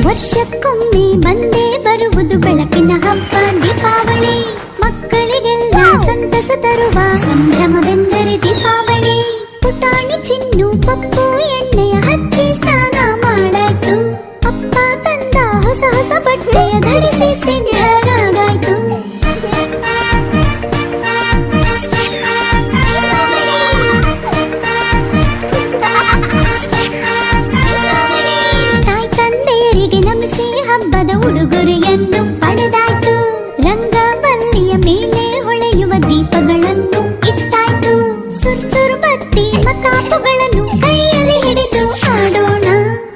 ವರ್ಷಕ್ಕೊಮ್ಮೆ ಬಂದೇ ಬರುವುದು ಬೆಳಕಿನ ಹಬ್ಬ ದೀಪಾವಳಿ. ಮಕ್ಕಳಿಗೆಲ್ಲ ಸಂತಸ ತರುವ ಸಂಭ್ರಮವೆಂದರೆ ದೀಪಾವಳಿ. ಪುಟಾಣಿ ಚಿನ್ನು ಪಪ್ಪು ಎಣ್ಣೆಯ ಹಚ್ಚಿ ಸ್ನಾನ ಮಾಡಾಯ್ತು. ಅಪ್ಪ ತಂದ ಹೊಸ ಹೊಸ ಬಟ್ಟೆಯ ಧರಿಸಿ ಸಿದ್ಧರಾಗಾಯ್ತು. ನಮಿಸಿ ಹಬ್ಬದ ಉಡುಗೊರೆಯನ್ನು ಪಡೆದಾಯ್ತು. ರಂಗವಲ್ಲಿಯ ಮೇಲೆ ಹೊಳೆಯುವ ದೀಪಗಳನ್ನು ಇಟ್ಟಾಯ್ತು. ಸುರ್ಸುರು ಬತ್ತಿ ಮತ್ತಾಪುಗಳನ್ನು ಕೈಯಲ್ಲಿ ಹಿಡಿದು ಆಡೋಣ.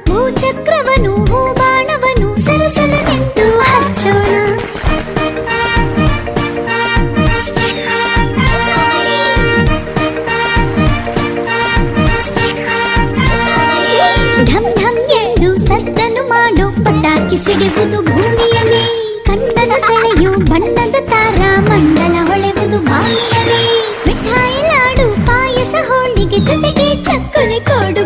ಭೂಚಕ್ರವನು ಹೂಬಾಣವನು ಸರಸರನೆಂದು ಹಚ್ಚೋಣ. ಢಮ್ ಢಮ್ ಎಂದು ಸದ್ದನ್ನು ಮಾಡೋ ಪಟಾಕಿ ಸಿಡಿಯುವುದು ಭೂಮಿಯಲ್ಲಿ. ಕಣ್ಣನ ಸೆಳೆಯು ಬಣ್ಣದ ತಾರ ಮಂಡಲ ಹೊಳೆವುದು ಬಾವಿಯಲ್ಲಿ. ಮಿಠಾಯಿ ಲಾಡು ಪಾಯಸ ಹೋಳಿಗೆ ಜೊತೆಗೆ ಚಕ್ಕುಲಿ ಕೋಡು